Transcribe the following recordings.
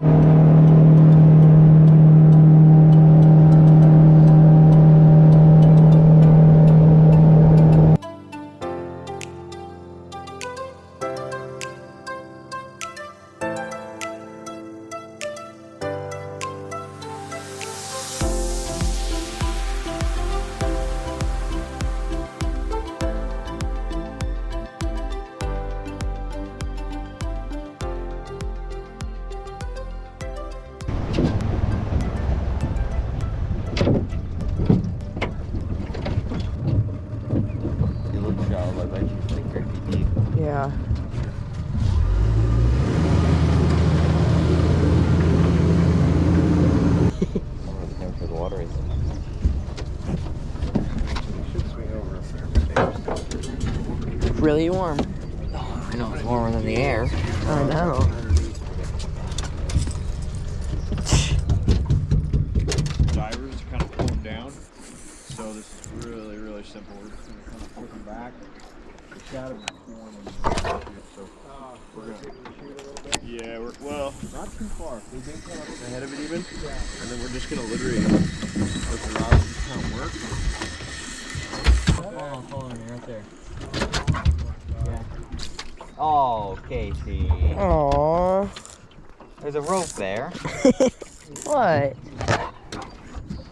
Yeah. For the water is. Really warm. Oh, I know, it's warmer than the air. I know. Divers are kind of pulling down, so this is really, really simple. We're just going to kind of flip them back. The shadow is forming, so we're going to shoot a little bit. Yeah, well, not too far. We've been kind of ahead of it even, and then we're just going to literally let the rods just kind of work. Oh, hold on, right there. Yeah. Oh, Casey. Aww. There's a rope there. What?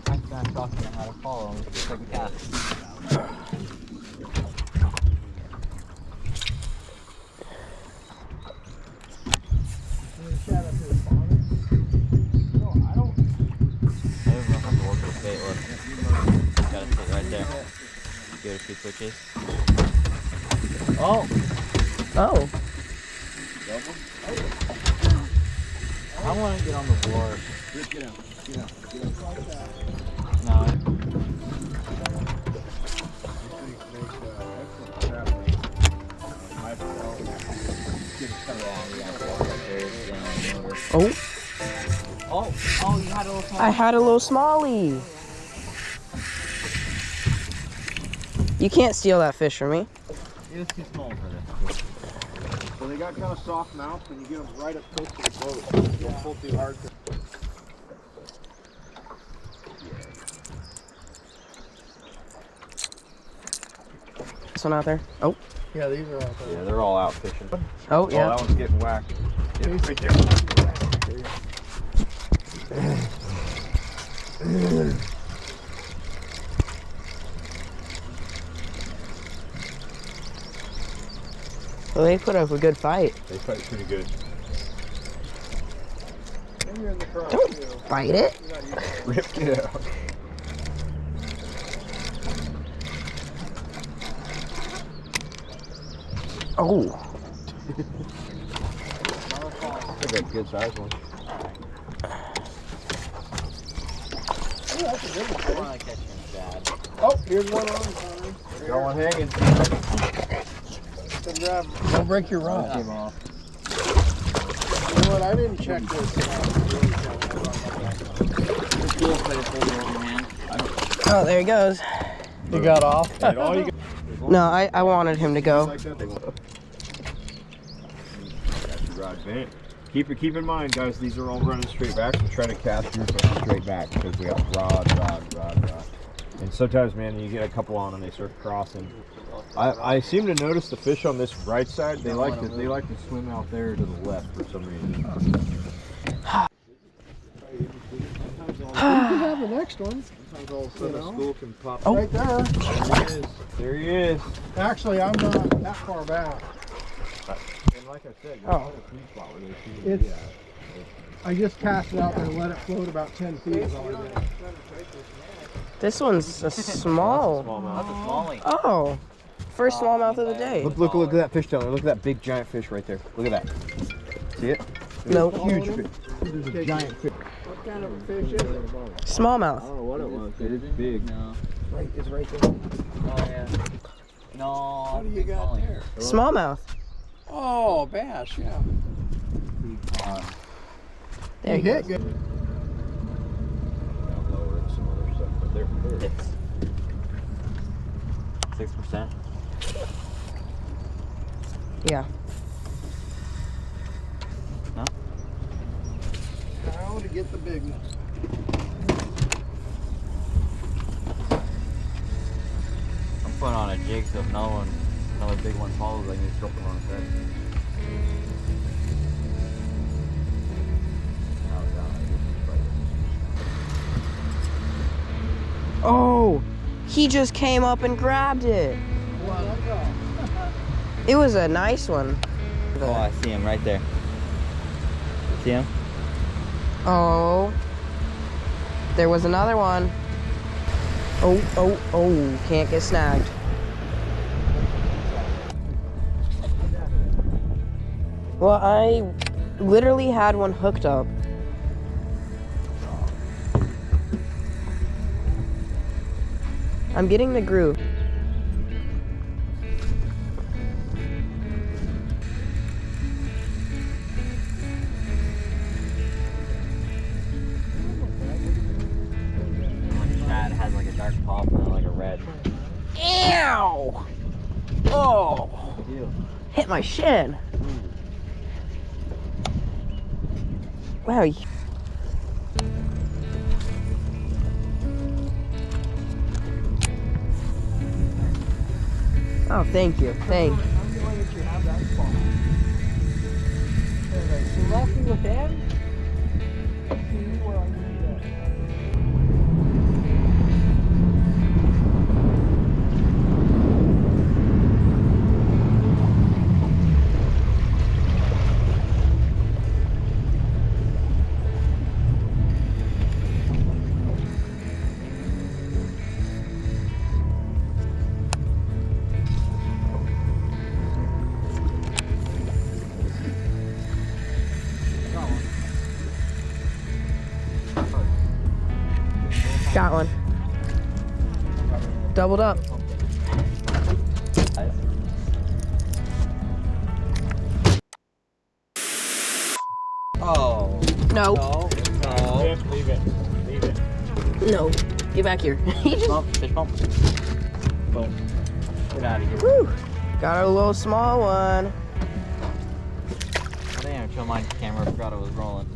I'm not talking about how to follow him. Just like a cat. I don't know how to work with bait. Look. Gotta sit right there. Give it a few twitches. Oh! Oh. I want to get on the board. Just get out. Get out. Get out. No. Oh. Oh, you had a little small. I had a little smallie. You can't steal that fish from me. It was too small for this. So they got kind of soft mouth when you get them right up close to the boat. You don't pull too hard. This one out there. Oh. Yeah, these are all. Yeah, they're all out fishing. Oh, yeah. Oh, that one's getting whacked. Yeah, right there. Well, they put up a good fight. They fight pretty good. And you're in the front. Don't bite it. Ripped it out. Oh. I got a good sized one. Oh, that's a good one. I want to catch him bad. Oh, here's one on. Got one hanging. Don't break your rod. Came off. You know what? I didn't check this. Oh, there he goes. You got off? No, I wanted him to go. Like that, Keep in mind, guys, these are all running straight back, so try to cast yours straight back because we got rod. And sometimes, man, you get a couple on and they start crossing. I seem to notice the fish on this right side, they like to swim out there to the left for some reason. You can have the next one. Sometimes all of a sudden a school can pop right there. There he is. Actually, I'm not that far back. And like I said, it's, I just cast it out there and let it float about 10 feet. Is all I did. This one's a small. That's a smallie. Oh. First smallmouth of the day. Look at that fish down there. Look at that big giant fish right there. Look at that. See it? No. Huge fish. There's a giant fish. What kind of a fish is it? Smallmouth. I don't know what it was. It is big. No. It's right there. Oh, yeah. No. What do you got there? Smallmouth. Oh, bass, yeah. There you hit go. good. Down lower and some other stuff, but they're 6%. Yeah. No? get the big one. I'm putting on a jig so if another big one follows, I can just drop it on his head. Oh, he just came up and grabbed it. It was a nice one. Oh, I see him right there. See him? Oh, there was another one. Oh, can't get snagged. Well, I literally had one hooked up. I'm getting the groove. Shad has like a dark pop and like a red. Ow! Oh! Hit my shin. Wow. Oh, thank you. Thank you. I'm glad that you have that spot. So lucky with him. See where I need Got one. Doubled up. Oh. No. No. Leave it. No. Get back here. He just. Fish bump. Boom. Get out of here. Whew. Got a little small one. Oh, damn, chill my camera. Forgot it was rolling.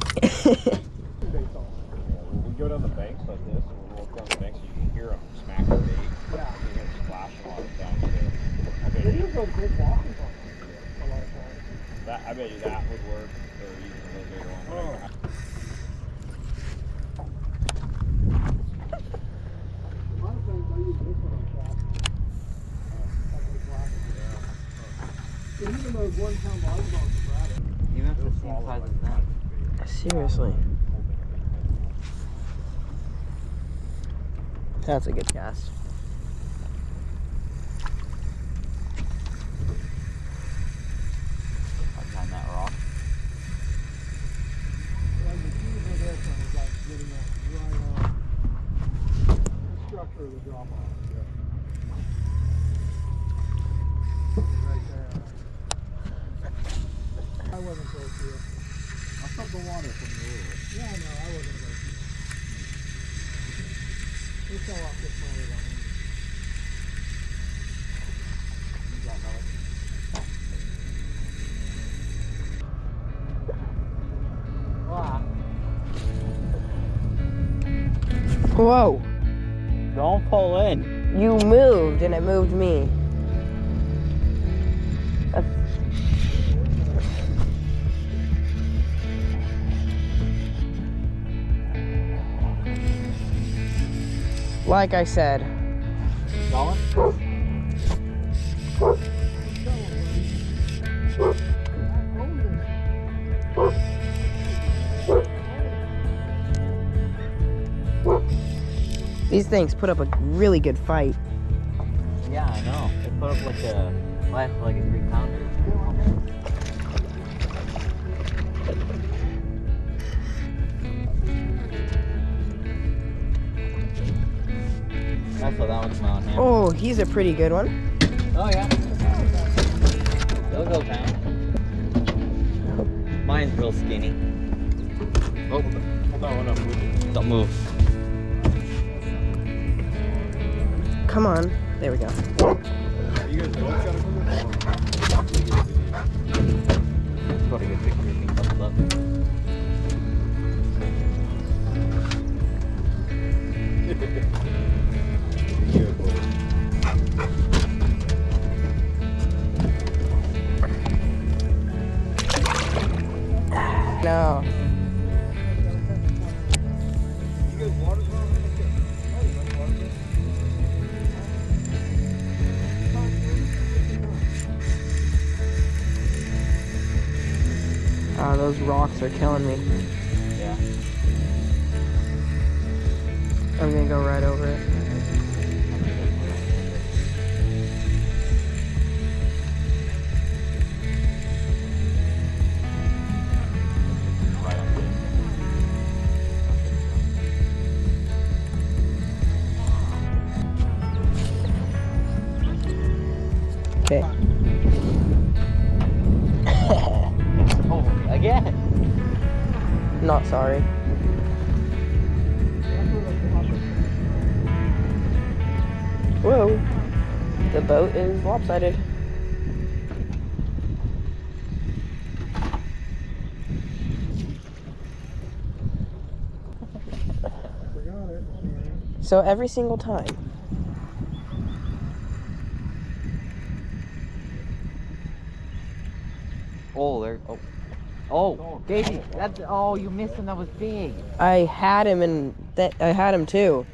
We go down the banks like this, and we walk down the banks, so you can hear them smack the bait. Yeah. You hear them splash a lot of times. I bet They you use those big walking buckets a lot of times. I bet you that would work. Or even a little bigger one. A lot of times I use this one on top. Even those 1 pound largemouths grab it. Even if it's the same size as them. Seriously. That's a good cast. Behind that rock. Like the key for this one is like getting that right on the structure of the drop off. Right there. I wasn't close to it. I felt the water from the river. Yeah, no, I wasn't close to it. They fell off this motor line. You got another. Whoa. Don't pull in. You moved and it moved me. Like I said. Going? These things put up a really good fight. Yeah, I know. They put up like a 3-pounder. That's what that one's on here. Oh, he's a pretty good one. Oh yeah. They'll go down. Mine's real skinny. Oh, Hold on, don't move. Come on. There we go. You guys both got a group? Got a good picture of me thumbs up. No. You guys water well? Oh, those rocks are killing me. Yeah. I'm gonna go right over it. Right on it. Okay. Oh, again. Not sorry. Whoa. The boat is lopsided. Forgot it. So every single time. Oh, there. Oh. Oh, Davey, that's. Oh, you missed and that was big. I had him and that I had him too.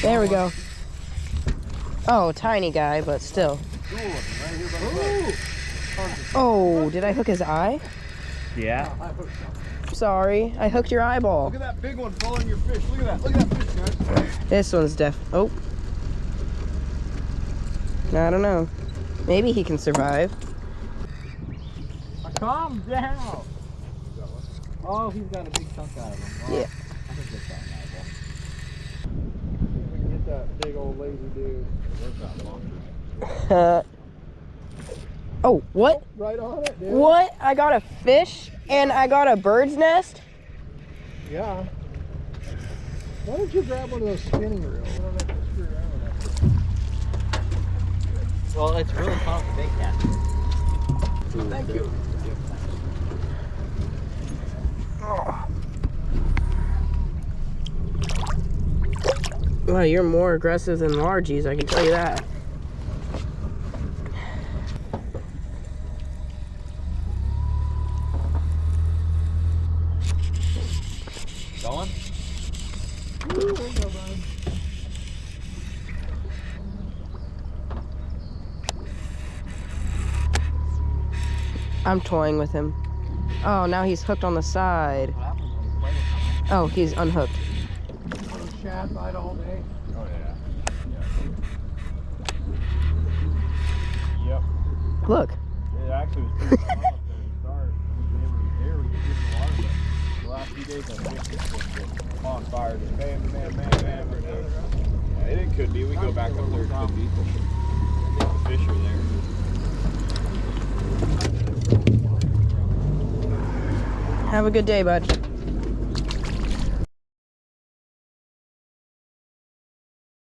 There we go. Oh, tiny guy, but still. Oh, did I hook his eye? Yeah. Sorry, I hooked your eyeball. Look at that big one following your fish. Look at that. Look at that fish, guys. This one's oh. I don't know. Maybe he can survive. Calm down. Oh, he's got a big chunk out of him. Oh, Yeah. I think that's that eyeball. We can get that big old lazy dude. Oh, what? Right on it, dude. What? I got a fish and I got a bird's nest? Yeah. Why don't you grab one of those spinning reels? We don't have to screw around with that. Well, it's really fun to bait cat. Thank you. Well, you're more aggressive than largies, I can tell you that. Going? Ooh, there you go, bud. I'm toying with him. Oh, now he's hooked on the side. What happens when you play with him? Oh, he's unhooked. Shad bite all day. Oh, yeah. Yep. Look. It actually was pretty fun up there to start. They were there, we could get in the water, but the last few days I think it's just on fire. Just bam, bam, bam, bam. Yeah, it could be. We go back up there, it could be. I think the fish are there. Have a good day, bud.